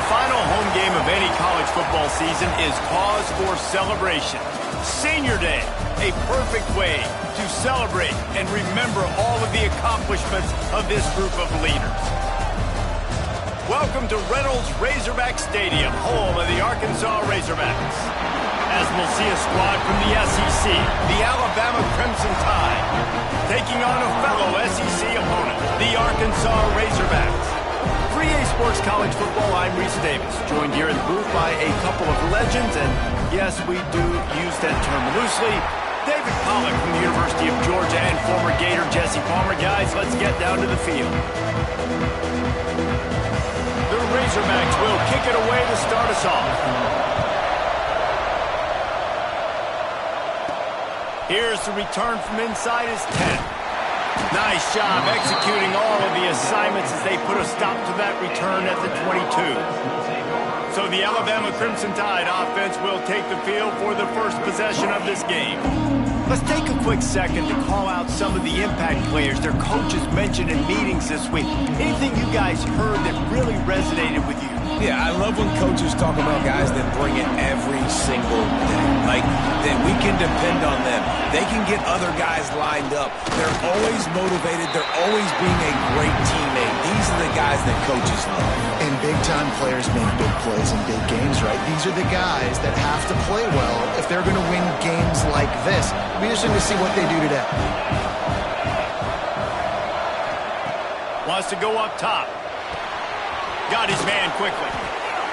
final home game of any college football season is cause for celebration. Senior Day, a perfect way to celebrate and remember all of the accomplishments of this group of leaders. Welcome to Reynolds Razorback Stadium, home of the Arkansas Razorbacks. As we'll see a squad from the SEC, the Alabama Crimson Tide, taking on a fellow SEC opponent, the Arkansas Razorbacks. For EA Sports College Football, I'm Reese Davis, joined here in the booth by a couple of legends, and yes, we do use that term loosely. David Pollack from the University of Georgia and former Gator Jesse Palmer. Guys, let's get down to the field. The Razorbacks will kick it away to start us off. Here's the return from inside his 10. Nice job executing all of the assignments as they put a stop to that return at the 22. So the Alabama Crimson Tide offense will take the field for the first possession of this game. Let's take a quick second to call out some of the impact players their coaches mentioned in meetings this week. Anything you guys heard that really resonated with you? Yeah, I love when coaches talk about guys that bring it every single day. Like, that we can depend on them. They can get other guys lined up. They're always motivated. They're always being a great teammate. These are the guys that coaches love. And big-time players make big plays in big games, right? These are the guys that have to play well if they're going to win games like this. It'll be interesting to see what they do today. Wants to go up top. Got his man quickly.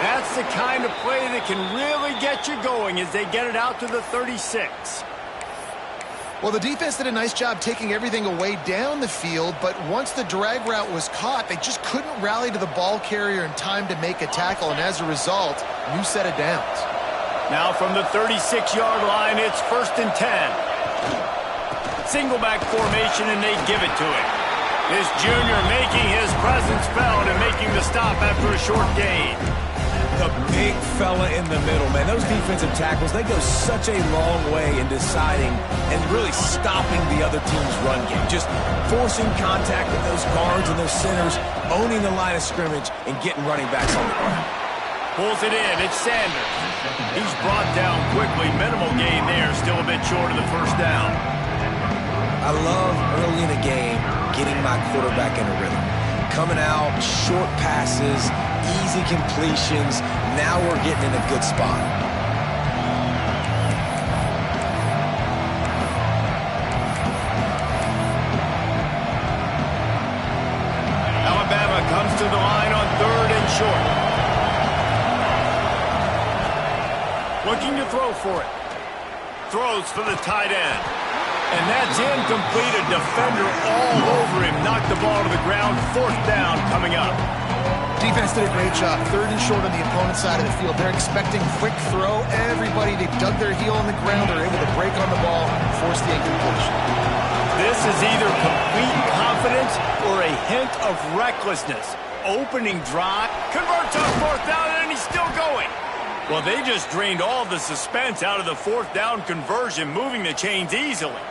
That's the kind of play that can really get you going as they get it out to the 36. Well, the defense did a nice job taking everything away down the field, but once the drag route was caught, they just couldn't rally to the ball carrier in time to make a tackle, and as a result, new set of downs. Now from the 36-yard line, it's 1st and 10. Single back formation, and they give it to him. This junior making his presence felt and making the stop after a short gain. The big fella in the middle, man. Those defensive tackles, they go such a long way in deciding and really stopping the other team's run game. Just forcing contact with those guards and those centers, owning the line of scrimmage, and getting running backs on the ground. Pulls it in. It's Sanders. He's brought down quickly. Minimal gain there. Still a bit short of the first down. I love early in a game getting my quarterback in a rhythm. Coming out, short passes, easy completions. Now we're getting in a good spot. Alabama comes to the line on 3rd and short. Looking to throw for it. Throws for the tight end. And that's incomplete. A defender all over him. Knocked the ball to the ground. 4th down coming up. Defense did a great job. 3rd and short on the opponent's side of the field. They're expecting quick throw. Everybody, they dug their heel on the ground. They're able to break on the ball and force the incompletion. This is either complete confidence or a hint of recklessness. Opening drive. Converts on 4th down, and he's still going. Well, they just drained all the suspense out of the 4th down conversion, moving the chains easily.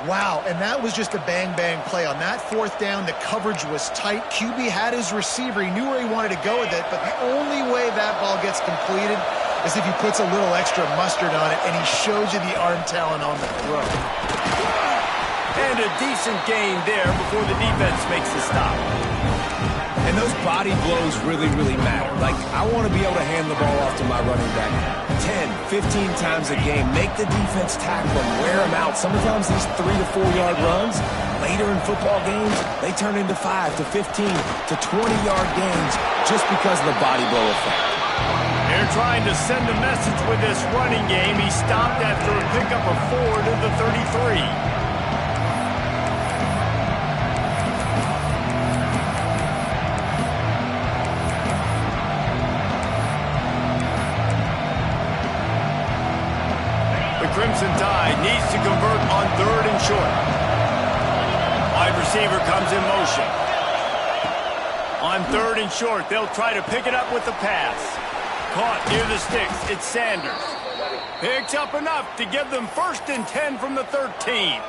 Wow, and that was just a bang-bang play. On that 4th down, the coverage was tight. QB had his receiver. He knew where he wanted to go with it, but the only way that ball gets completed is if he puts a little extra mustard on it, and he shows you the arm talent on the throw. And a decent gain there before the defense makes the stop. And those body blows really, really matter. Like, I want to be able to hand the ball off to my running back 10, 15 times a game. Make the defense tackle them, wear them out. Sometimes these 3 to 4 yard runs, later in football games, they turn into 5 to 15 to 20-yard gains just because of the body blow effect. They're trying to send a message with this running game. He stopped after a pickup of 4 to the 33. Crimson Tide needs to convert on 3rd and short. Wide receiver comes in motion. On 3rd and short, they'll try to pick it up with the pass. Caught near the sticks. It's Sanders. Picks up enough to give them 1st and 10 from the 13.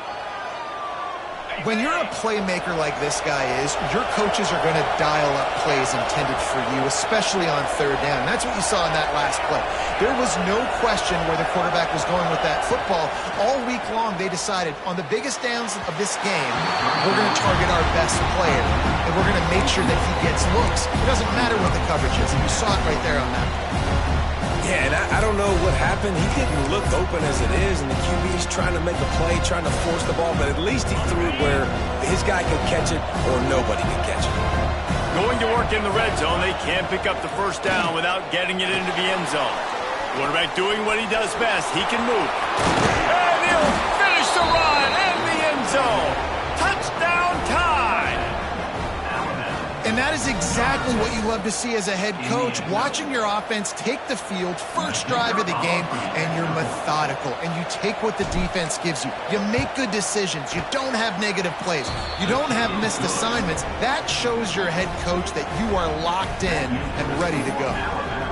When you're a playmaker like this guy is, your coaches are going to dial up plays intended for you, especially on third down. That's what you saw in that last play. There was no question where the quarterback was going with that football. All week long, they decided on the biggest downs of this game, we're going to target our best player, and we're going to make sure that he gets looks. It doesn't matter what the coverage is, and you saw it right there on that play. Yeah, and I don't know what happened. He didn't look open as it is, and the QB's trying to make a play, trying to force the ball, but at least he threw it where his guy could catch it or nobody could catch it. Going to work in the red zone, they can't pick up the first down without getting it into the end zone. Quarterback doing what he does best. He can move. And he'll finish the run in the end zone. Touchdown time! And that is exactly what you love to see as a head coach, watching your offense take the field, first drive of the game, and you're methodical, and you take what the defense gives you. You make good decisions. You don't have negative plays. You don't have missed assignments. That shows your head coach that you are locked in and ready to go.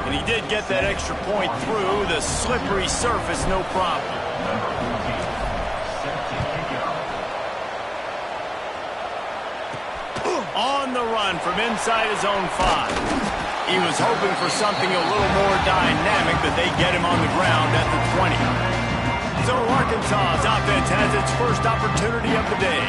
And he did get that extra point through the slippery surface, no problem. On the run from inside his own 5. He was hoping for something a little more dynamic, but they get him on the ground at the 20. So Arkansas's offense has its first opportunity of the day.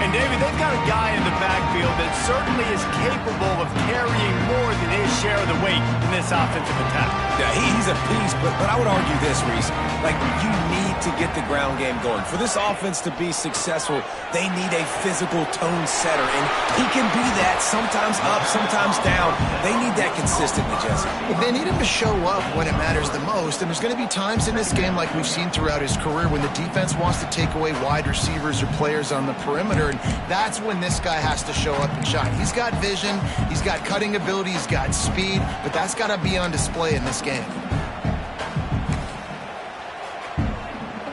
And, David, they've got a guy in the backfield that certainly is capable of carrying more than his share of the weight in this offensive attack. Yeah, he's a beast, but I would argue this, Reese. Like, you need to get the ground game going. For this offense to be successful, they need a physical tone setter, and he can be that, sometimes up, sometimes down. They need that consistently, Jesse. They need him to show up when it matters the most, and there's going to be times in this game like we've seen throughout his career when the defense wants to take away wide receivers or players on the perimeter, and that's when this guy has to show up and shine. He's got vision, he's got cutting ability, he's got speed, but that's got to be on display in this game.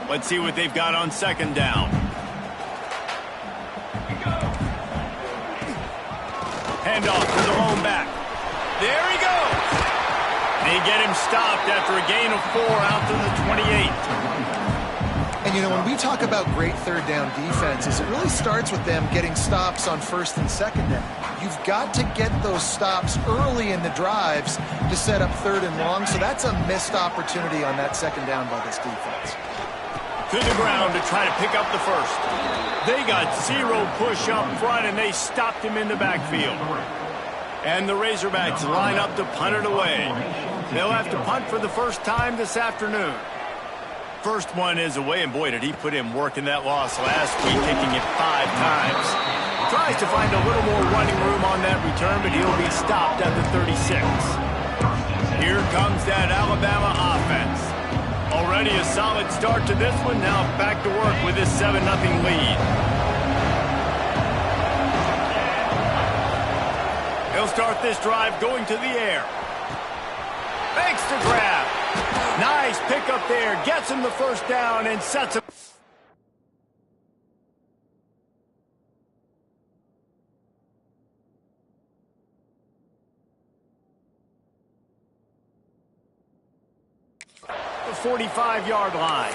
Let's see what they've got on second down. Handoff to the lone back. There he goes. They get him stopped after a gain of 4 out to the 28. And, you know, when we talk about great third down defenses, it really starts with them getting stops on first and second down. You've got to get those stops early in the drives to set up third and long, so that's a missed opportunity on that second down by this defense. To the ground to try to pick up the first. They got 0 push up front, and they stopped him in the backfield. And the Razorbacks line up to punt it away. They'll have to punt for the first time this afternoon. First one is away, and boy, did he put in work in that loss last week, kicking it 5 times. Tries to find a little more running room on that return, but he'll be stopped at the 36. Here comes that Alabama offense. Already a solid start to this one. Now back to work with this 7-0 lead. He'll start this drive going to the air. Fakes to grab. Nice pickup there. Gets him the first down and sets him. The 45-yard line.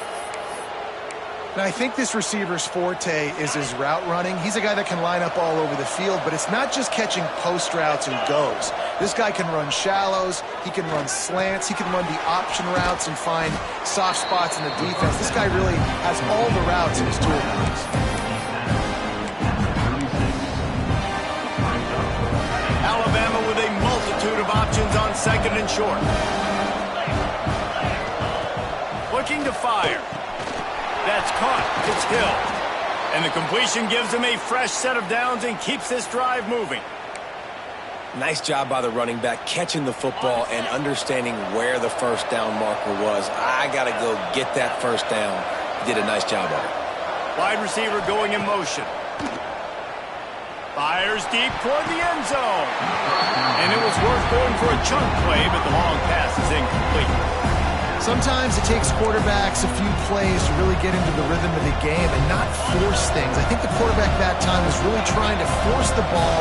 Now, I think this receiver's forte is his route running. He's a guy that can line up all over the field, but it's not just catching post routes and goes. This guy can run shallows, he can run slants, he can run the option routes and find soft spots in the defense. This guy really has all the routes in his toolbox. Alabama with a multitude of options on second and short. Looking to fire. That's caught. It's Hill. And the completion gives him a fresh set of downs and keeps this drive moving. Nice job by the running back, catching the football and understanding where the first down marker was. I got to go get that first down. He did a nice job of it. Wide receiver going in motion. Fires deep toward the end zone. And it was worth going for a chunk play, but the long pass is incomplete. Sometimes it takes quarterbacks a few plays to really get into the rhythm of the game and not force things. I think the quarterback that time was really trying to force the ball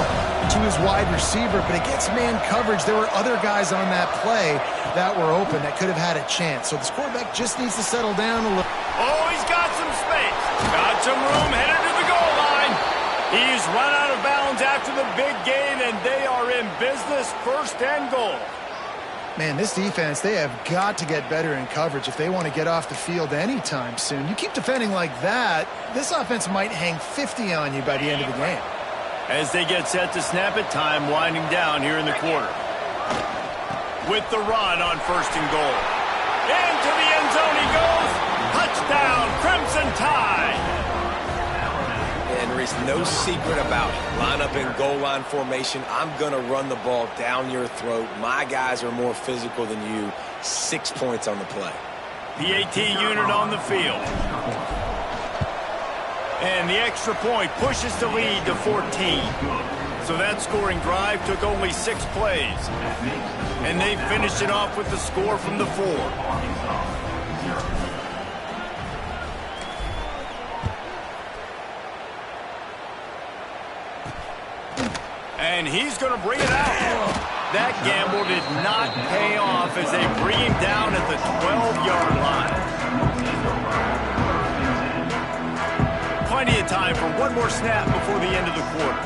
to his wide receiver, but against man coverage, there were other guys on that play that were open that could have had a chance. So this quarterback just needs to settle down a little. Oh, he's got some space. Got some room headed to the goal line. He's run out of bounds after the big gain, and they are in business, 1st and goal. Man, this defense, they have got to get better in coverage if they want to get off the field anytime soon. You keep defending like that, this offense might hang 50 on you by the end of the game. As they get set to snap it, time winding down here in the quarter. With the run on 1st and goal. Into the end zone he goes. Touchdown, Crimson Tide. And there is no secret about it. Line up in goal line formation. I'm going to run the ball down your throat. My guys are more physical than you. 6 points on the play. PAT unit on the field. And the extra point pushes the lead to 14. So that scoring drive took only 6 plays. And they finished it off with the score from the 4. And he's going to bring it out. That gamble did not pay off as they bring him down at the 12-yard line. Plenty of time for one more snap before the end of the quarter.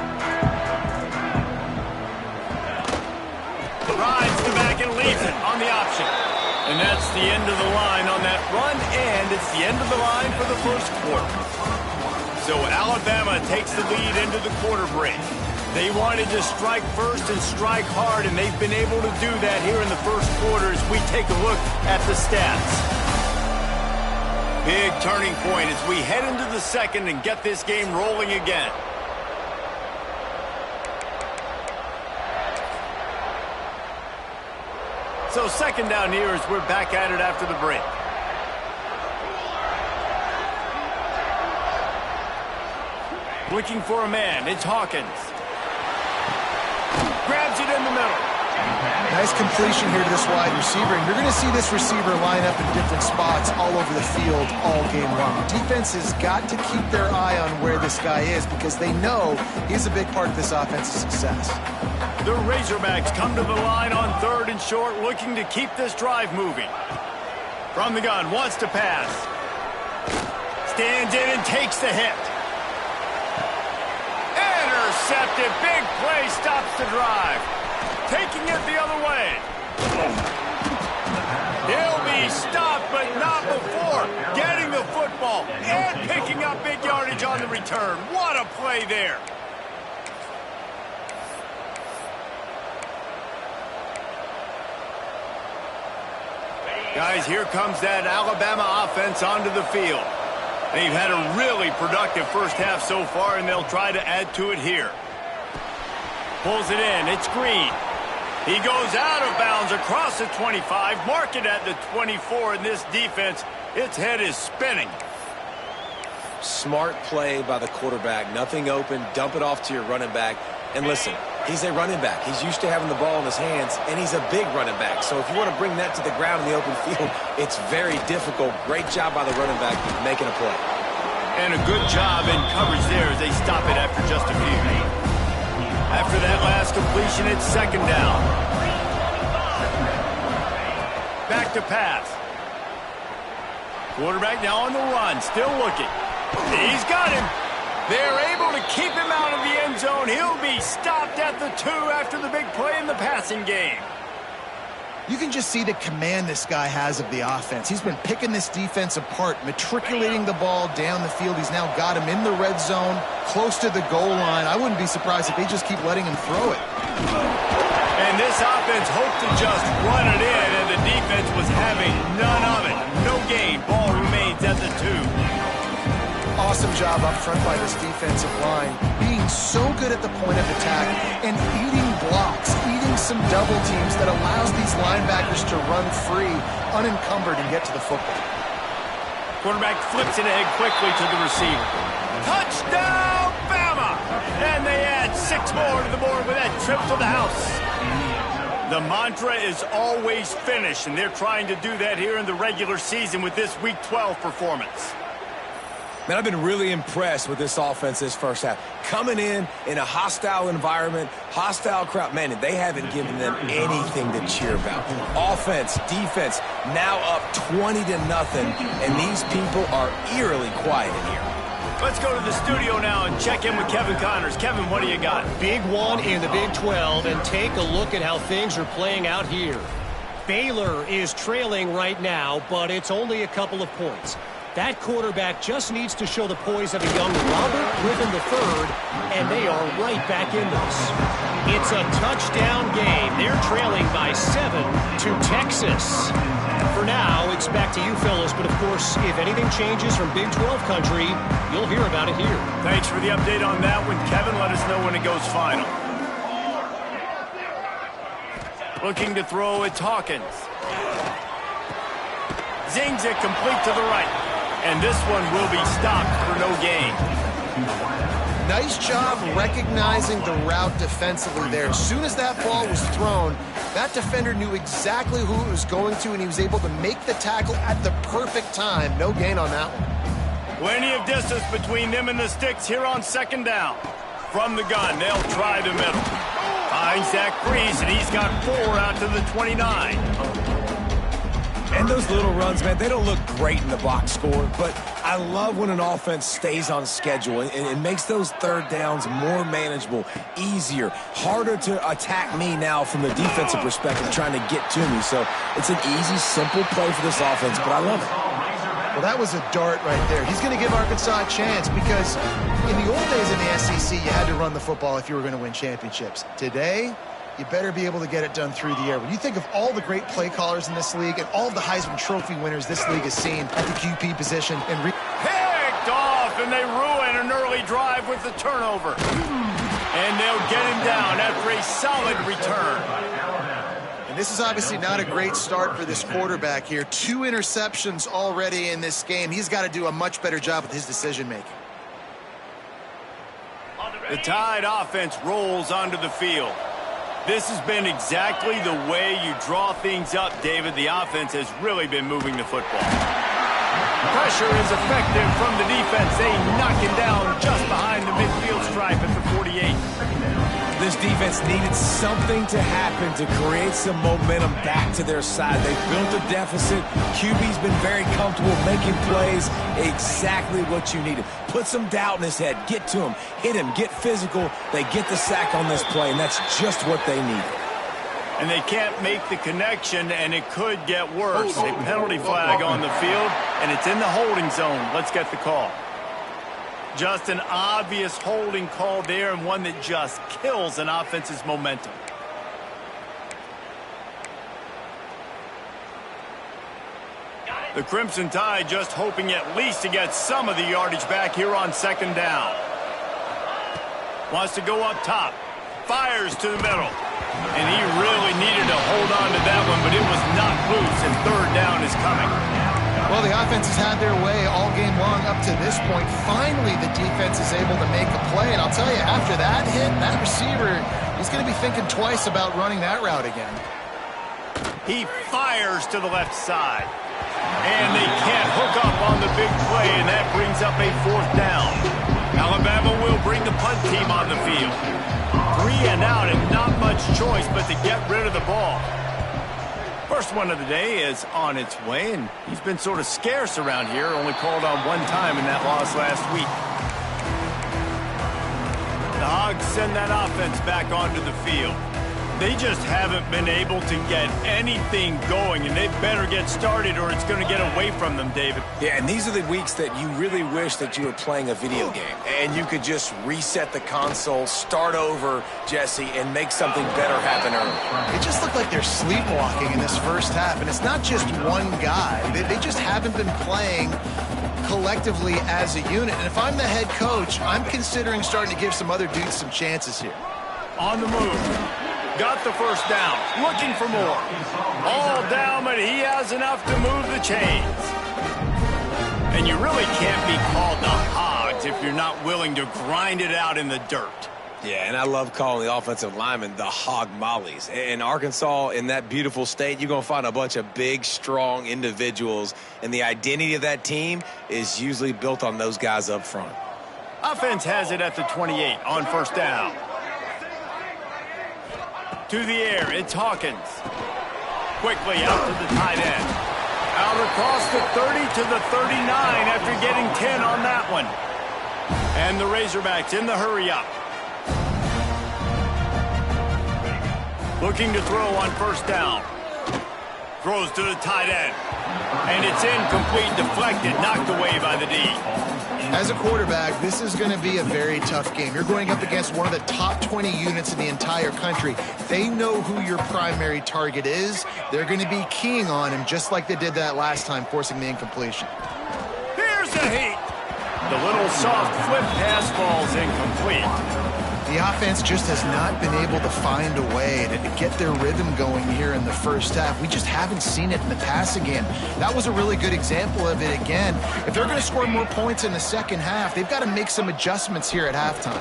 Rides the back and leaves it on the option. And that's the end of the line on that run, and it's the end of the line for the 1st quarter. So Alabama takes the lead into the quarter break. They wanted to strike first and strike hard, and they've been able to do that here in the 1st quarter as we take a look at the stats. Big turning point as we head into the 2nd and get this game rolling again. So 2nd down here as we're back at it after the break. Looking for a man, it's Hawkins. Grabs it in the middle. Nice completion here to this wide receiver, and you're going to see this receiver line up in different spots all over the field all game long. The defense has got to keep their eye on where this guy is because they know he's a big part of this offense's success. The Razorbacks come to the line on 3rd and short, looking to keep this drive moving. From the gun, wants to pass. Stands in and takes the hit. Intercepted, big play, stops the drive. Taking it the other way. He'll be stopped, but not before getting the football and picking up big yardage on the return. What a play there. Guys, here comes that Alabama offense onto the field. They've had a really productive 1st half so far, and they'll try to add to it here. Pulls it in. It's Green. He goes out of bounds across the 25, mark it at the 24, and this defense, its head is spinning. Smart play by the quarterback. Nothing open. Dump it off to your running back. And listen, he's a running back. He's used to having the ball in his hands, and he's a big running back. So if you want to bring that to the ground in the open field, it's very difficult. Great job by the running back making a play. And a good job in coverage there as they stop it after just a few. After that last completion, it's 2nd down. Back to pass. Quarterback now on the run, still looking. He's got him. They're able to keep him out of the end zone. He'll be stopped at the 2 after the big play in the passing game. You can just see the command this guy has of the offense. He's been picking this defense apart, matriculating the ball down the field. He's now got him in the red zone, close to the goal line. I wouldn't be surprised if they just keep letting him throw it. And this offense hoped to just run it in, and the defense was having none of it. No gain. Ball remains at the 2. Awesome job up front by this defensive line, being so good at the point of attack and eating blocks, eating some double teams that allows these linebackers to run free, unencumbered, and get to the football. Quarterback flips it ahead quickly to the receiver. Touchdown, Bama! And they add 6 more to the board with that trip to the house. The mantra is always finish, and they're trying to do that here in the regular season with this Week 12 performance. Man, I've been really impressed with this offense this 1st half. Coming in a hostile environment, hostile crowd. Man, they haven't given them anything to cheer about. Offense, defense, now up 20-0, and these people are eerily quiet in here. Let's go to the studio now and check in with Kevin Connors. Kevin, what do you got? Big one in the Big 12, and take a look at how things are playing out here. Baylor is trailing right now, but it's only a couple of points. That quarterback just needs to show the poise of a young Robert Griffin III, and they are right back in this. It's a touchdown game. They're trailing by 7 to Texas. For now, it's back to you fellas, but of course, if anything changes from Big 12 country, you'll hear about it here. Thanks for the update on that one, Kevin. Let us know when it goes final. Looking to throw, it's Hawkins. Zings it complete to the right. And this one will be stopped for no gain. Nice job recognizing the route defensively there. As soon as that ball was thrown, that defender knew exactly who it was going to, and he was able to make the tackle at the perfect time. No gain on that one. Plenty of distance between them and the sticks here on second down. From the gun, they'll try the middle. Finds Zach Freeze, and he's got 4 out to the 29. And those little runs, man, they don't look great in the box score, but I love when an offense stays on schedule and it makes those third downs more manageable, easier, harder to attack me now from the defensive perspective trying to get to me. So it's an easy, simple play for this offense, but I love it. Well, that was a dart right there. He's going to give Arkansas a chance because in the old days in the SEC, you had to run the football if you were going to win championships. Today, you better be able to get it done through the air. When you think of all the great play callers in this league and all of the Heisman Trophy winners this league has seen at the QP position. Picked off, and they ruin an early drive with the turnover. And they'll get him down after a solid return. And this is obviously not a great start for this quarterback here. 2 interceptions already in this game. He's got to do a much better job with his decision-making. The Tide offense rolls onto the field. This has been exactly the way you draw things up, David. The offense has really been moving the football. Pressure is effective from the defense. They knock him down just behind the midfield stripe at the 48. This defense needed something to happen to create some momentum back to their side. They built a deficit. QB's been very comfortable making plays. Exactly what you needed. Put some doubt in his head. Get to him. Hit him. Get physical. They get the sack on this play, and that's just what they needed. And they can't make the connection, and it could get worse. A penalty flag on the field, and it's in the holding zone. Let's get the call. Just an obvious holding call there, and one that just kills an offense's momentum. The Crimson Tide just hoping at least to get some of the yardage back here on second down. Wants to go up top. Fires to the middle. And he really needed to hold on to that one, but it was not loose, and third down is coming. Well, the offense has had their way all game long up to this point. Finally, the defense is able to make a play. And I'll tell you, after that hit, that receiver, he's going to be thinking twice about running that route again. He fires to the left side. And they can't hook up on the big play, and that brings up a 4th down. Alabama will bring the punt team on the field. 3 and out, and not much choice but to get rid of the ball. First one of the day is on its way, and he's been sort of scarce around here, only called on 1 time in that loss last week. The Hogs send that offense back onto the field. They just haven't been able to get anything going, and they better get started or it's going to get away from them, David. Yeah, and these are the weeks that you really wish that you were playing a video game and you could just reset the console, start over, Jesse, and make something better happen early. It just looked like they're sleepwalking in this first half, and it's not just one guy. They just haven't been playing collectively as a unit. And if I'm the head coach, I'm considering starting to give some other dudes some chances here. On the move. Got the first down. Looking for more. All down, but he has enough to move the chains. And you really can't be called the Hogs if you're not willing to grind it out in the dirt. Yeah, and I love calling the offensive linemen the hog mollies. In Arkansas, in that beautiful state, you're going to find a bunch of big, strong individuals, and the identity of that team is usually built on those guys up front. Offense has it at the 28 on first down. To the air, it's Hawkins. Quickly out to the tight end. Out across the 30 to the 39 after getting 10 on that one. And the Razorbacks in the hurry-up. Looking to throw on first down. Throws to the tight end. And it's incomplete, deflected, knocked away by the D. As a quarterback, this is going to be a very tough game. You're going up against one of the top 20 units in the entire country. They know who your primary target is. They're going to be keying on him just like they did that last time, forcing the incompletion. Here's the heat. The little soft flip pass falls incomplete. The offense just has not been able to find a way to get their rhythm going here in the first half. We just haven't seen it in the passing game. That was a really good example of it again. If they're going to score more points in the second half, they've got to make some adjustments here at halftime.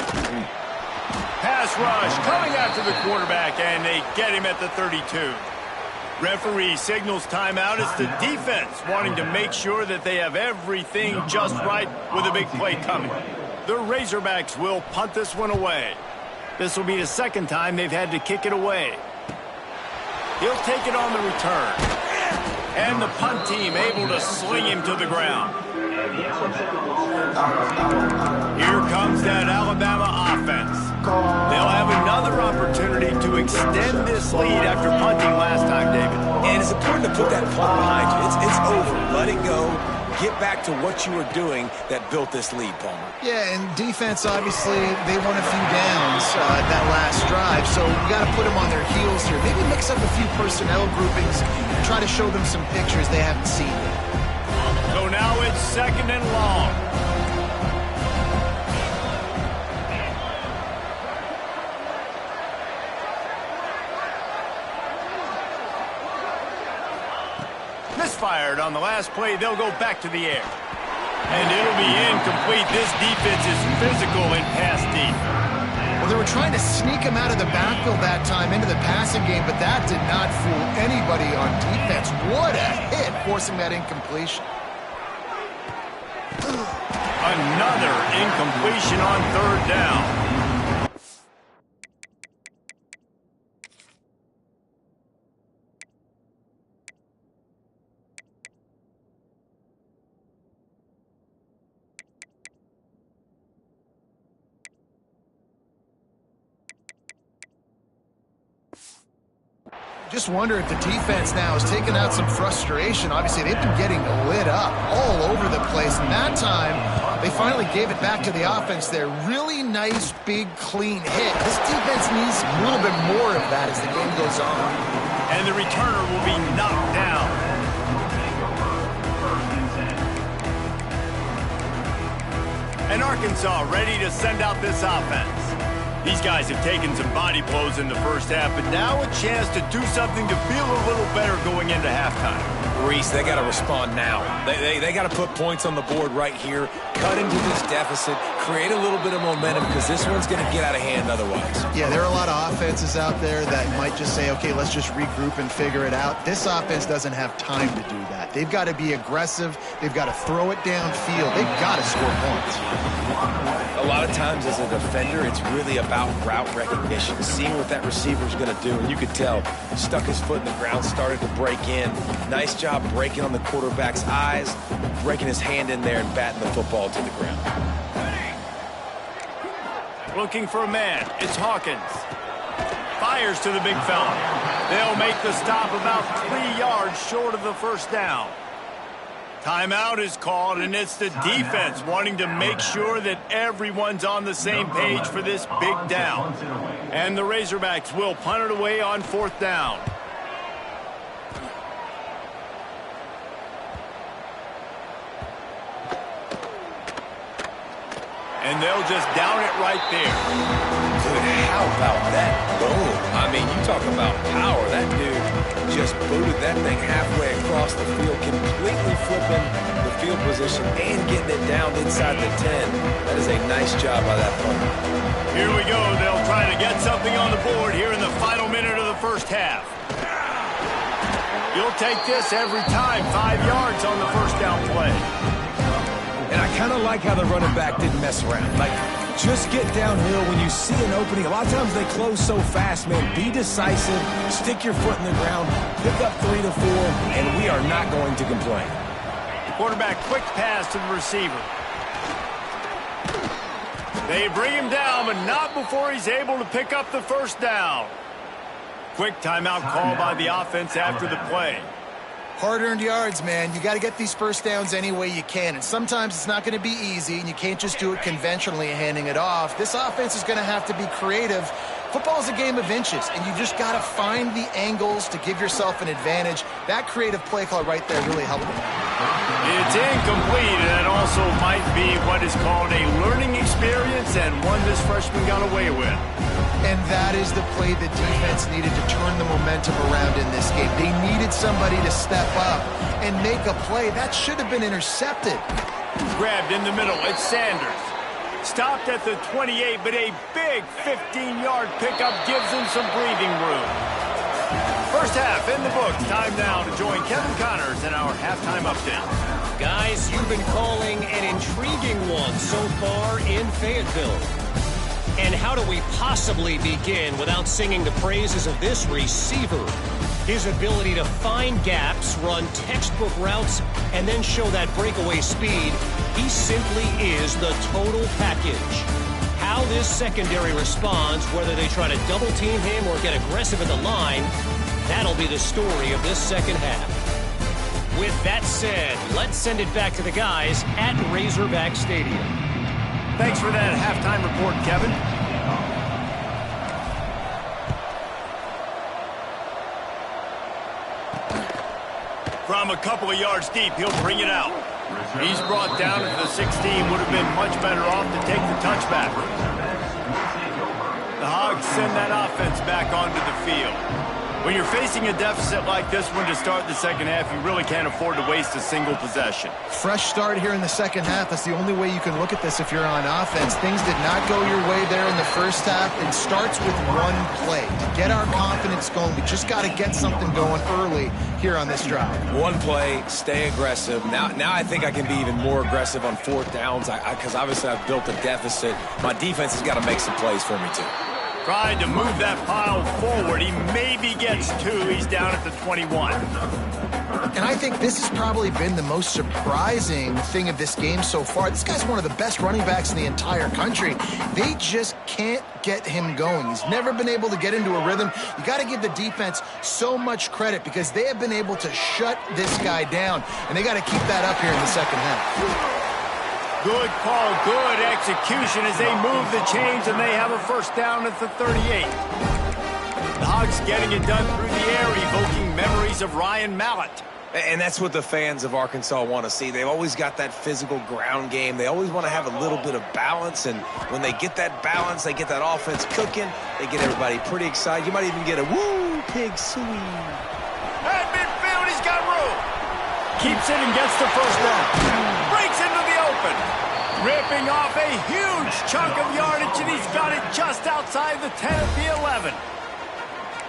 Pass rush coming after the quarterback, and they get him at the 32. Referee signals timeout. It's the defense wanting to make sure that they have everything just right with a big play coming. The Razorbacks will punt this one away. This will be the second time they've had to kick it away. He'll take it on the return. And the punt team able to sling him to the ground. Here comes that Alabama offense. They'll have another opportunity to extend this lead after punting last time, David. And it's important to put that punt behind you. It's over. Let it go. Get back to what you were doing that built this lead, Palmer. Yeah, and defense, obviously, they won a few downs that last drive, so you got to put them on their heels here. Maybe mix up a few personnel groupings and try to show them some pictures they haven't seen yet. So now it's second and long. Misfired on the last play. They'll go back to the air. And it'll be incomplete. This defense is physical and pass deep. Well, they were trying to sneak him out of the backfield that time into the passing game, but that did not fool anybody on defense. What a hit, forcing that incompletion. Another incompletion on third down. Just wonder if the defense now has taken out some frustration. Obviously, they've been getting lit up all over the place. And that time, they finally gave it back to the offense there. Really nice, big, clean hit. This defense needs a little bit more of that as the game goes on. And the returner will be knocked down. And Arkansas ready to send out this offense. These guys have taken some body blows in the first half, but now a chance to do something to feel a little better going into halftime. Reese, they got to respond now. They got to put points on the board right here, cut into this deficit, create a little bit of momentum because this one's going to get out of hand otherwise. Yeah, there are a lot of offenses out there that might just say, okay, let's just regroup and figure it out. This offense doesn't have time to do that. They've got to be aggressive. They've got to throw it downfield. They've got to score points. A lot of times as a defender, it's really about route recognition, seeing what that receiver's going to do. And you could tell, stuck his foot in the ground, started to break in. Nice job breaking on the quarterback's eyes, breaking his hand in there and batting the football to the ground. Looking for a man. It's Hawkins. Fires to the big fella. They'll make the stop about 3 yards short of the first down. Timeout is called, and it's the defense wanting to make sure that everyone's on the same page for this big down. And the Razorbacks will punt it away on fourth down. And they'll just down it right there. Dude, how about that boom? I mean, you talk about power. That dude just booted that thing halfway across the field, completely flipping the field position and getting it down inside the 10. That is a nice job by that punter. Here we go. They'll try to get something on the board here in the final minute of the first half. You'll take this every time. 5 yards on the first down play. And I kind of like how the running back didn't mess around. Like, just get downhill when you see an opening. A lot of times they close so fast, man. Be decisive, stick your foot in the ground, pick up 3 to 4, and we are not going to complain. Quarterback quick pass to the receiver. They bring him down, but not before he's able to pick up the first down. Quick timeout call by the offense after the play. Hard-earned yards, man. You got to get these first downs any way you can, and sometimes it's not going to be easy, and you can't just do it conventionally handing it off. This offense is going to have to be creative. Football is a game of inches, and you've just got to find the angles to give yourself an advantage. That creative play call right there really helped them. It's incomplete, and that also might be what is called a learning experience and one this freshman got away with. And that is the play the defense needed to turn the momentum around in this game. They needed somebody to step up and make a play. That should have been intercepted. Grabbed in the middle. It's Sanders. Stopped at the 28, but a big 15-yard pickup gives him some breathing room. First half in the books. Time now to join Kevin Connors in our halftime update. Guys, you've been calling an intriguing one so far in Fayetteville. And how do we possibly begin without singing the praises of this receiver? His ability to find gaps, run textbook routes, and then show that breakaway speed. He simply is the total package. How this secondary responds, whether they try to double-team him or get aggressive at the line, that'll be the story of this second half. With that said, let's send it back to the guys at Razorback Stadium. Thanks for that halftime report, Kevin. From a couple of yards deep, he'll bring it out. He's brought down at the 16. Would have been much better off to take the touchback. The Hogs send that offense back onto the field. When you're facing a deficit like this one to start the second half, you really can't afford to waste a single possession. Fresh start here in the second half. That's the only way you can look at this if you're on offense. Things did not go your way there in the first half. It starts with one play. To get our confidence going, we just got to get something going early here on this drive. One play, stay aggressive. Now I think I can be even more aggressive on fourth downs because obviously I've built a deficit. My defense has got to make some plays for me too. Tried to move that pile forward. He maybe gets two. He's down at the 21. And I think this has probably been the most surprising thing of this game so far. This guy's one of the best running backs in the entire country. They just can't get him going. He's never been able to get into a rhythm. You got to give the defense so much credit because they have been able to shut this guy down, and they got to keep that up here in the second half. Good call, good execution as they move the chains, and they have a first down at the 38. The Hogs getting it done through the air, evoking memories of Ryan Mallett. And that's what the fans of Arkansas want to see. They've always got that physical ground game. They always want to have a little bit of balance, and when they get that balance, they get that offense cooking, they get everybody pretty excited. You might even get a woo, pig suey. At midfield, he's got room. Keeps it and gets the first down. Breaks into the open. Ripping off a huge chunk of yardage, and he's got it just outside the 10 at the 11.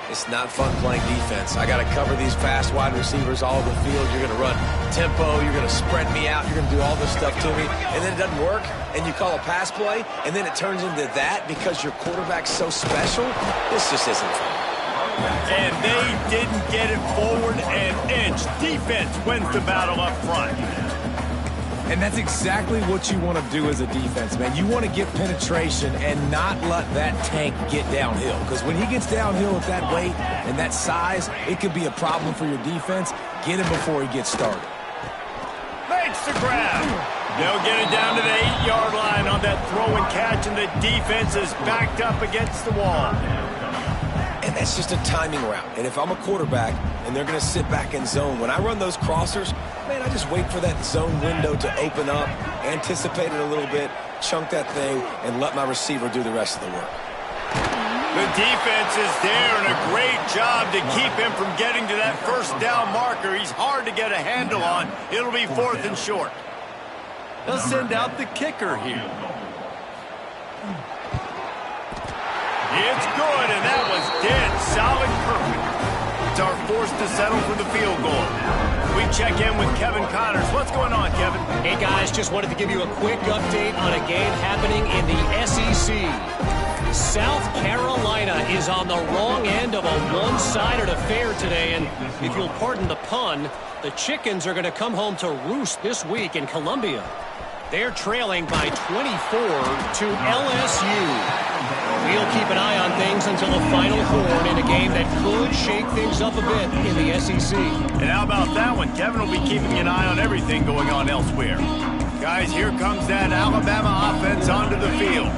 It's not fun playing defense. I got to cover these fast wide receivers all over the field. You're going to run tempo. You're going to spread me out. You're going to do all this stuff to me. And then it doesn't work, and you call a pass play, and then it turns into that because your quarterback's so special. This just isn't fun. And they didn't get it forward an inch. Defense wins the battle up front. And that's exactly what you want to do as a defense, man. You want to get penetration and not let that tank get downhill. Because when he gets downhill at that weight and that size, it could be a problem for your defense. Get him before he gets started. Makes the grab. They'll get it down to the 8-yard line on that throw and catch, and the defense is backed up against the wall. And that's just a timing route. And if I'm a quarterback and they're going to sit back in zone, when I run those crossers, man, I just wait for that zone window to open up, anticipate it a little bit, chunk that thing, and let my receiver do the rest of the work. The defense is there, and a great job to keep him from getting to that first down marker. He's hard to get a handle on. It'll be 4th and short. They'll send out the kicker here. It's good, and that was dead solid perfect. It's our force to settle for the field goal. We check in with Kevin Connors. What's going on, Kevin? Hey, guys, just wanted to give you a quick update on a game happening in the SEC. South Carolina is on the wrong end of a one-sided affair today, and if you'll pardon the pun, the chickens are going to come home to roost this week in Columbia. They're trailing by 24 to LSU. We'll keep an eye on things until the final horn in a game that could shake things up a bit in the SEC. And how about that one? Kevin will be keeping an eye on everything going on elsewhere. Guys, here comes that Alabama offense onto the field.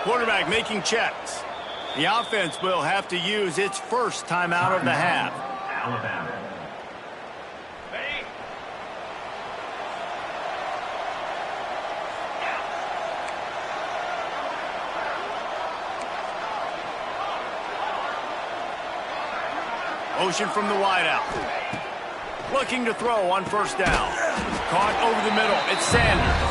Quarterback making checks. The offense will have to use its first timeout of the half. Alabama. Motion from the wideout. Looking to throw on first down. Caught over the middle. It's Sanders.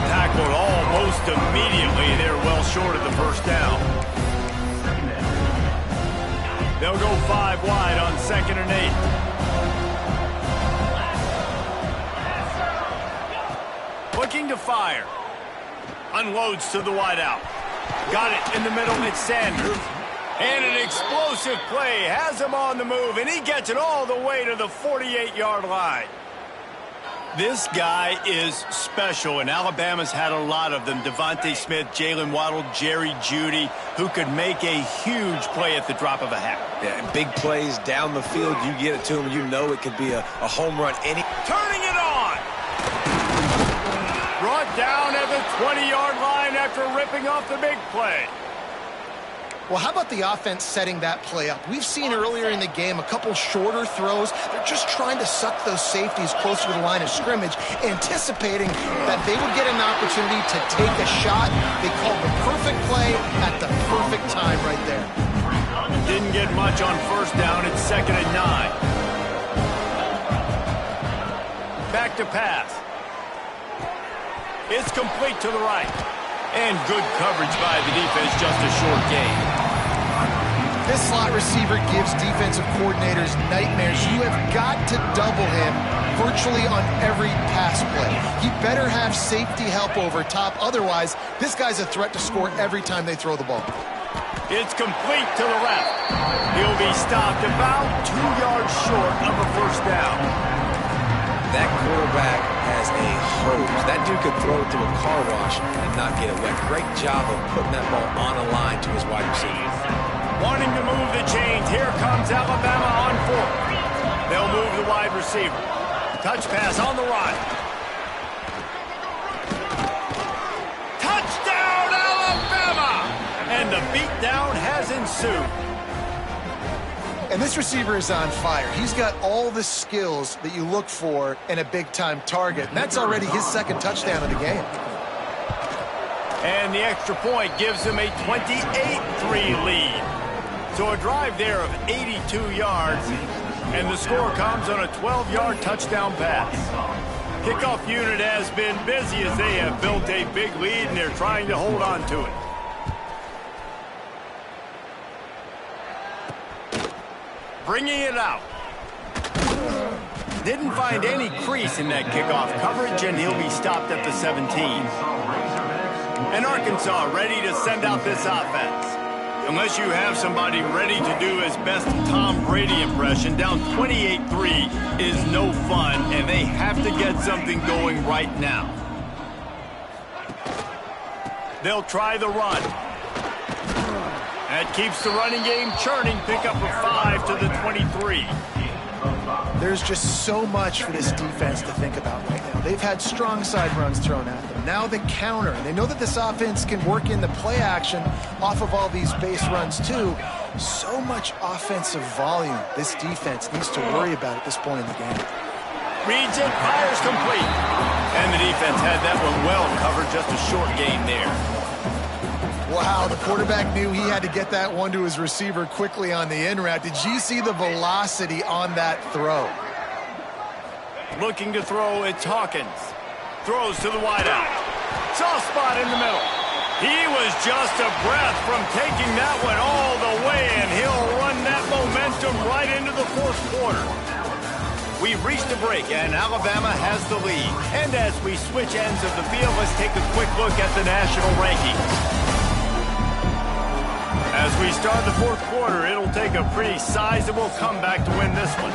Tackled almost immediately. They're well short of the first down. They'll go 5 wide on 2nd and 8. Looking to fire. Unloads to the wideout. Got it in the middle. It's Sanders. And an explosive play has him on the move, and he gets it all the way to the 48-yard line. This guy is special, and Alabama's had a lot of them. Devontae Smith, Jalen Waddle, Jerry Jeudy, who could make a huge play at the drop of a hat. Yeah, big plays down the field. You get it to him, you know it could be a home run. Turning it on! Brought down at the 20-yard line after ripping off the big play. Well, how about the offense setting that play up? We've seen earlier in the game a couple shorter throws. They're just trying to suck those safeties closer to the line of scrimmage, anticipating that they would get an opportunity to take a shot. They called the perfect play at the perfect time right there. Didn't get much on first down. It's 2nd and 9. Back to pass. It's complete to the right. And good coverage by the defense, just a short gain. This slot receiver gives defensive coordinators nightmares. You have got to double him virtually on every pass play. He better have safety help over top. Otherwise, this guy's a threat to score every time they throw the ball. It's complete to the left. He'll be stopped about 2 yards short of a first down. That quarterback has a hose. That dude could throw it to a car wash and not get it wet. Great job of putting that ball on a line to his wide receiver. Wanting to move the chains. Here comes Alabama on 4th. They'll move the wide receiver. Touch pass on the right. Touchdown, Alabama! And the beatdown has ensued. And this receiver is on fire. He's got all the skills that you look for in a big-time target. And that's already his 2nd touchdown of the game. And the extra point gives him a 28-3 lead. So a drive there of 82 yards. And the score comes on a 12-yard touchdown pass. Kickoff unit has been busy as they have built a big lead, and they're trying to hold on to it. Bringing it out. Didn't find any crease in that kickoff coverage, and he'll be stopped at the 17. And Arkansas ready to send out this offense. Unless you have somebody ready to do his best Tom Brady impression, down 28-3 is no fun, and they have to get something going right now. They'll try the run. That keeps the running game churning. Pick up a 5 to the 23. There's just so much for this defense to think about right now. They've had strong side runs thrown at them. Now the counter. And they know that this offense can work in the play action off of all these base runs too. So much offensive volume this defense needs to worry about at this point in the game. Reads it, fires complete. And the defense had that one well covered. Just a short gain there. Wow, the quarterback knew he had to get that one to his receiver quickly on the in route. Did you see the velocity on that throw? Looking to throw, it's Hawkins. Throws to the wideout. Soft spot in the middle. He was just a breath from taking that one all the way, and he'll run that momentum right into the 4th quarter. We've reached a break, and Alabama has the lead. And as we switch ends of the field, let's take a quick look at the national rankings. As we start the fourth quarter, it'll take a pretty sizable comeback to win this one.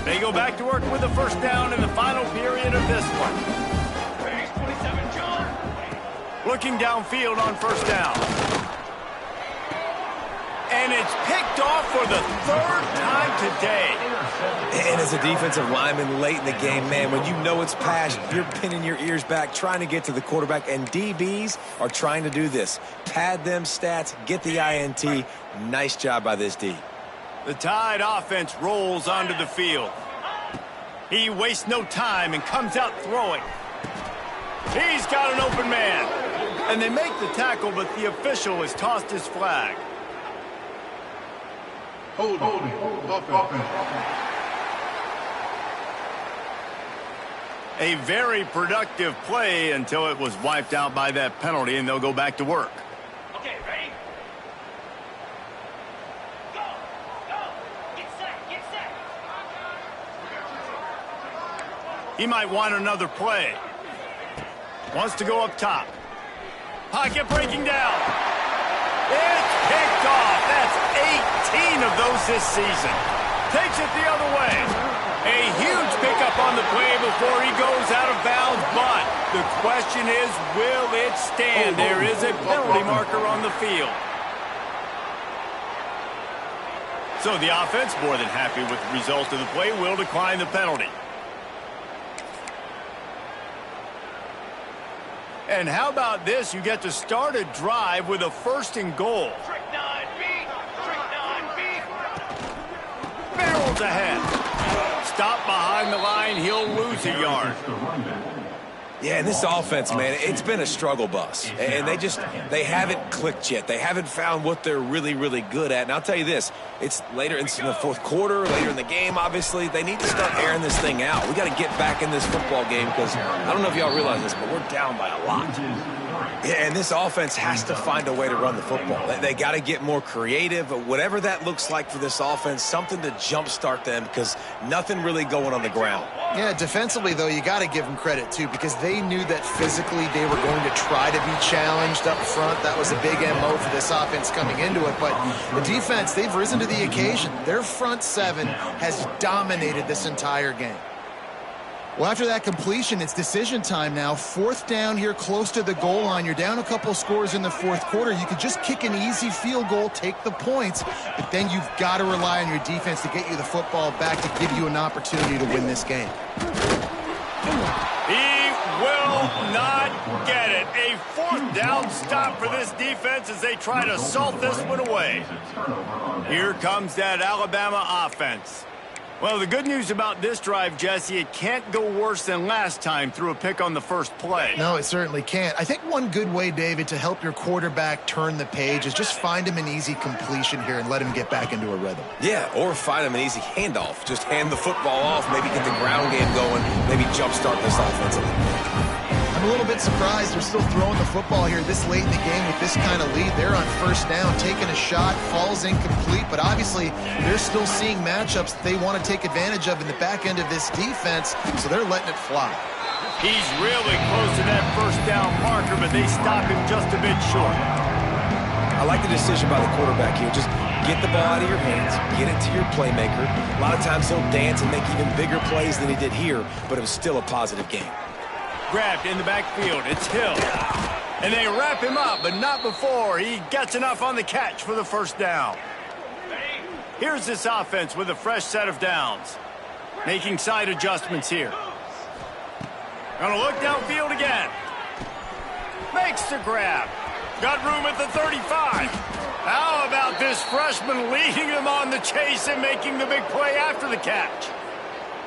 They go back to work with the first down in the final period of this one. Looking downfield on first down. And it's picked off for the third time today. And as a defensive lineman late in the game, man, when you know it's passed, you're pinning your ears back, trying to get to the quarterback, and DBs are trying to do this. Pad them stats, get the INT. Nice job by this D. The Tide offense rolls onto the field. He wastes no time and comes out throwing. He's got an open man. And they make the tackle, but the official has tossed his flag. Hold offense. A very productive play until it was wiped out by that penalty, and they'll go back to work. Okay, ready? Go! Get set! He might want another play. Wants to go up top. Pocket breaking down. It's picked off. That's 18 of those this season. Takes it the other way. A huge pickup on the play before he goes out of bounds, but the question is, will it stand? There is a penalty marker on the field. So the offense, more than happy with the result of the play, will decline the penalty. And how about this? You get to start a drive with a first and goal. Trick 9B! Barrels ahead. Stop behind the line. He'll lose a yard. Yeah, and this offense, man, it's been a struggle bus. And they haven't clicked yet. They haven't found what they're really, really good at. And I'll tell you this, it's later in the fourth quarter, later in the game, obviously. They need to start airing this thing out. We got to get back in this football game because I don't know if y'all realize this, but we're down by a lot. Yeah, and this offense has to find a way to run the football. They got to get more creative, whatever that looks like for this offense, something to jumpstart them because nothing really going on the ground. Yeah, defensively, though, you got to give them credit, too, because they knew that physically they were going to try to be challenged up front. That was a big MO for this offense coming into it. But the defense, they've risen to the occasion. Their front seven has dominated this entire game. Well, after that completion, it's decision time now. Fourth down here close to the goal line. You're down a couple scores in the fourth quarter. You could just kick an easy field goal, take the points, but then you've got to rely on your defense to get you the football back to give you an opportunity to win this game. He will not get it. A fourth down stop for this defense as they try to salt this one away. Here comes that Alabama offense. Well, the good news about this drive, Jesse, it can't go worse than last time through a pick on the first play. No, it certainly can't. I think one good way, David, to help your quarterback turn the page is just find him an easy completion here and let him get back into a rhythm. Yeah, or find him an easy handoff. Just hand the football off, maybe get the ground game going, maybe jumpstart this offense a little bit. I'm a little bit surprised they're still throwing the football here this late in the game with this kind of lead. They're on first down, taking a shot, falls incomplete, but obviously they're still seeing matchups that they want to take advantage of in the back end of this defense, so they're letting it fly. He's really close to that first down marker, but they stop him just a bit short. I like the decision by the quarterback here. Just get the ball out of your hands, get it to your playmaker. A lot of times he'll dance and make even bigger plays than he did here, but it was still a positive game. Grabbed in the backfield. It's Hill. And they wrap him up, but not before he gets enough on the catch for the first down. Here's this offense with a fresh set of downs. Making side adjustments here. Gonna look downfield again. Makes the grab. Got room at the 35. How about this freshman leading them on the chase and making the big play after the catch?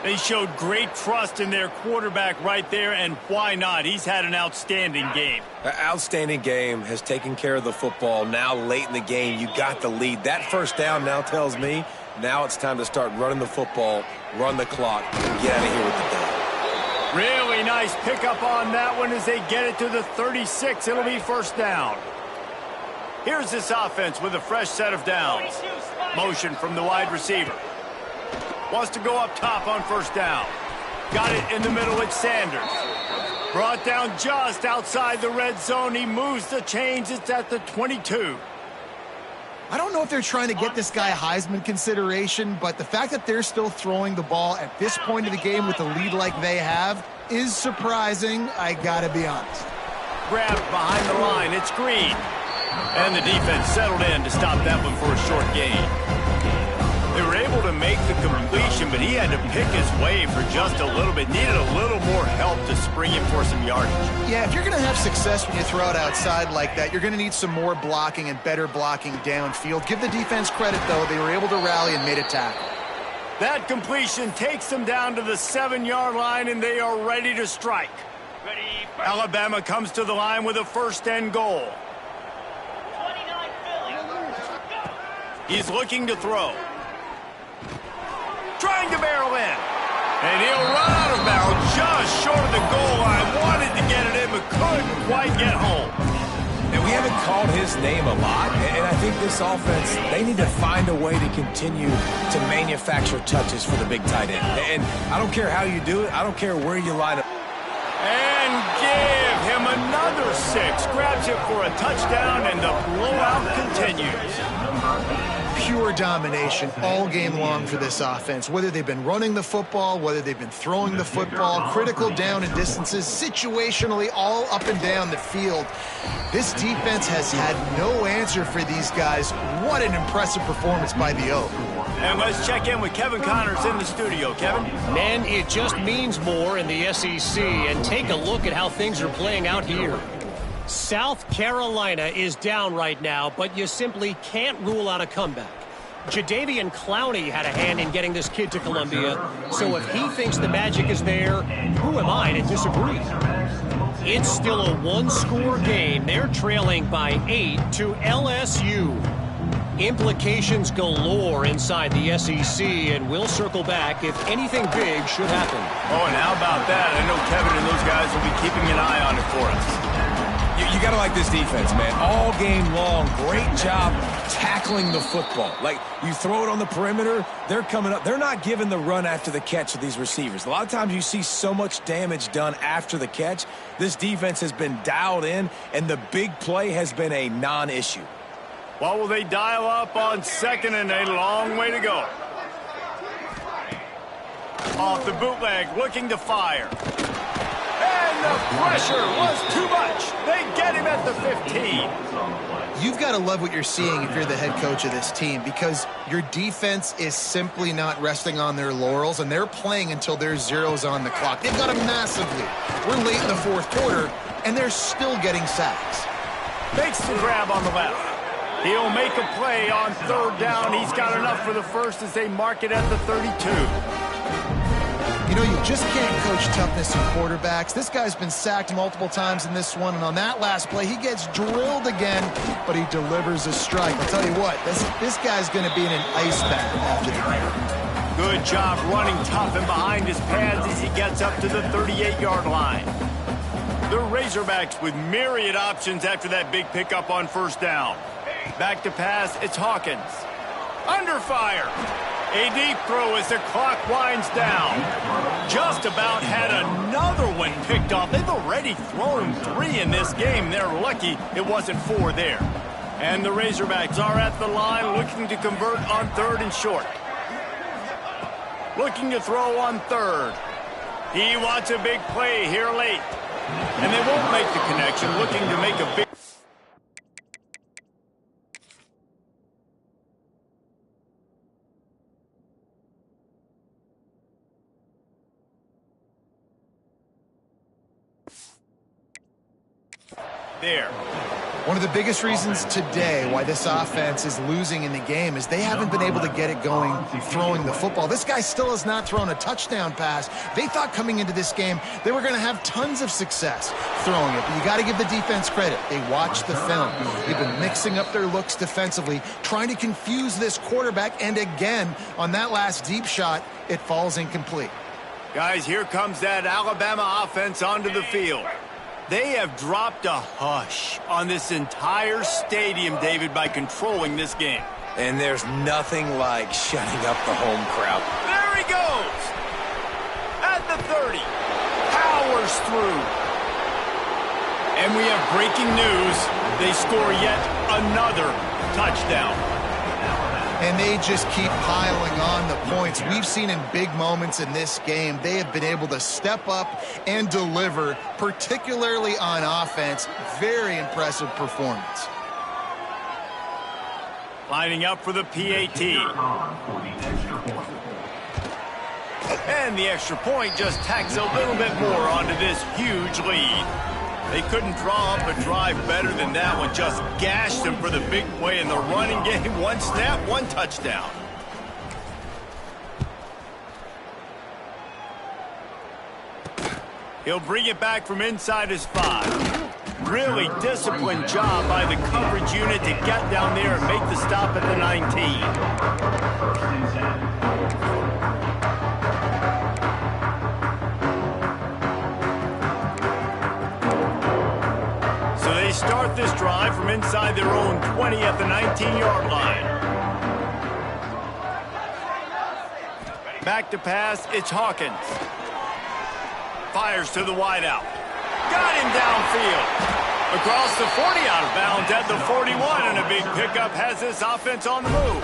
They showed great trust in their quarterback right there, and why not? He's had an outstanding game. An outstanding game, has taken care of the football. Now late in the game, you got the lead. That first down now tells me now it's time to start running the football, run the clock, and get out of here with the day. Really nice pickup on that one as they get it to the 36. It'll be first down. Here's this offense with a fresh set of downs. Motion from the wide receiver. Wants to go up top on first down. Got it in the middle with Sanders. Brought down just outside the red zone. He moves the chains. It's at the 22. I don't know if they're trying to get this guy Heisman consideration, but the fact that they're still throwing the ball at this point of the game with a lead like they have is surprising, I gotta be honest. Grabbed behind the line. It's Green. And the defense settled in to stop that one for a short gain. They were able to make the completion, but he had to pick his way for just a little bit. Needed a little more help to spring him for some yardage. Yeah, if you're going to have success when you throw it outside like that, you're going to need some more blocking and better blocking downfield. Give the defense credit, though. They were able to rally and made a tackle. That completion takes them down to the 7-yard line, and they are ready to strike. Alabama comes to the line with a first and goal. 29 Philly. Go. He's looking to throw. Trying to barrel in. And he'll run out of bounds just short of the goal line. Wanted to get it in, but couldn't quite get home. And we haven't called his name a lot, and I think this offense, they need to find a way to continue to manufacture touches for the big tight end. And I don't care how you do it. I don't care where you line up. And give him another 6. Grabs it for a touchdown, and the blowout continues. Pure domination all game long for this offense. Whether they've been running the football, whether they've been throwing the football, critical down and distances, situationally all up and down the field. This defense has had no answer for these guys. What an impressive performance by the O. And let's check in with Kevin Connors in the studio. Kevin? Man, it just means more in the SEC, and take a look at how things are playing out here. South Carolina is down right now, but you simply can't rule out a comeback. Jadeveon Clowney had a hand in getting this kid to Columbia, so if he thinks the magic is there, who am I to disagree? It's still a one-score game. They're trailing by 8 to LSU. Implications galore inside the SEC, and we'll circle back if anything big should happen. Oh, and how about that? I know Kevin and those guys will be keeping an eye on it for us. You got to like this defense, man. All game long, great job tackling the football. Like, you throw it on the perimeter, they're coming up. They're not giving the run after the catch of these receivers. A lot of times you see so much damage done after the catch. This defense has been dialed in, and the big play has been a non-issue. What will they dial up on second, and a long way to go? Off the bootleg, looking to fire. And the pressure was too much. They get him at the 15. You've got to love what you're seeing if you're the head coach of this team, because your defense is simply not resting on their laurels, and they're playing until there's zeros on the clock. They've got a massive lead. We're late in the fourth quarter, and they're still getting sacks. Makes the grab on the left. He'll make a play on third down. He's got enough for the first as they mark it at the 32. You know, you just can't coach toughness in quarterbacks. This guy's been sacked multiple times in this one, and on that last play, he gets drilled again, but he delivers a strike. I'll tell you what, this guy's going to be in an ice bath after the game. Good job running tough and behind his pads as he gets up to the 38-yard line. The Razorbacks with myriad options after that big pickup on first down. Back to pass, it's Hawkins. Under fire. A deep throw as the clock winds down. Just about had another one picked off. They've already thrown 3 in this game. They're lucky it wasn't 4 there. And the Razorbacks are at the line looking to convert on third and short. Looking to throw on third. He wants a big play here late. And they won't make the connection, looking to make a big... There. One of the biggest reasons today why this offense is losing in the game is they haven't been able to get it going throwing the football. This guy still has not thrown a touchdown pass. They thought coming into this game they were going to have tons of success throwing it, but you got to give the defense credit. They watched the film. They've been mixing up their looks defensively, trying to confuse this quarterback, and again, on that last deep shot, it falls incomplete. Guys, here comes that Alabama offense onto the field. They have dropped a hush on this entire stadium, David, by controlling this game. And there's nothing like shutting up the home crowd. There he 30. Powers through. And we have breaking news. They score yet another touchdown. And they just keep piling on the points. We've seen in big moments in this game, they have been able to step up and deliver, particularly on offense. Very impressive performance. Lining up for the PAT. And the extra point just tacks a little bit more onto this huge lead. They couldn't draw up a drive better than that one. Just gashed them for the big play in the running game. One snap, one touchdown. He'll bring it back from inside his 5. Really disciplined job by the coverage unit to get down there and make the stop at the 19. Start this drive from inside their own 20 at the 19-yard line. Back to pass, it's Hawkins. Fires to the wideout. Got him downfield. Across the 40, out of bounds at the 41, and a big pickup has this offense on the move.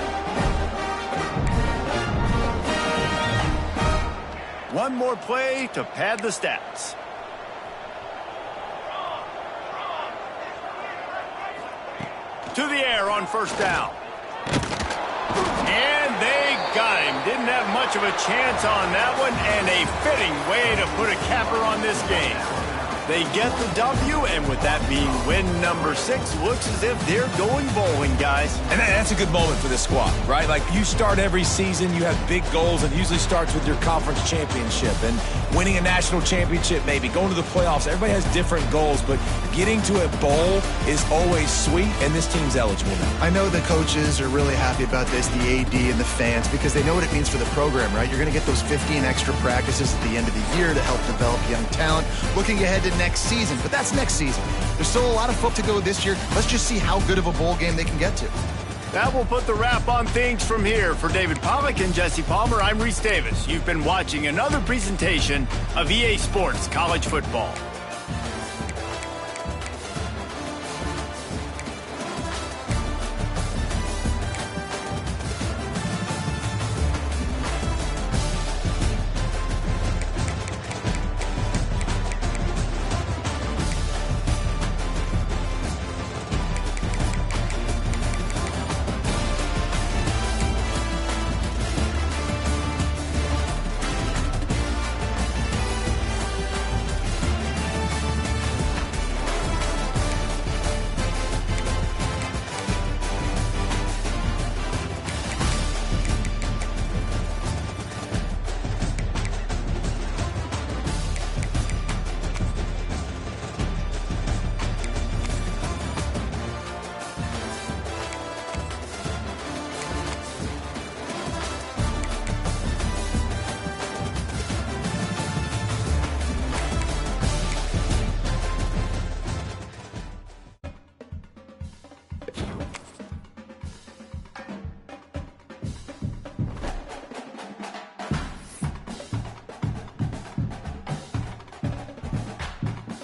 One more play to pad the stats. To the air on first down. And they got him. Didn't have much of a chance on that one, and a fitting way to put a capper on this game. They get the W, and with that being win number 6, looks as if they're going bowling, guys. And that's a good moment for this squad, right? Like, you start every season, you have big goals, and it usually starts with your conference championship and winning a national championship, maybe going to the playoffs. Everybody has different goals, but getting to a bowl is always sweet, and this team's eligible now. I know the coaches are really happy about this, the AD and the fans, because they know what it means for the program, right? You're going to get those 15 extra practices at the end of the year to help develop young talent. Looking ahead to next season, but that's next season. There's still a lot of foot to go this year. Let's just see how good of a bowl game they can get to. That will put the wrap on things from here. For David Pollack and Jesse Palmer, I'm Reese Davis. You've been watching another presentation of EA Sports College Football.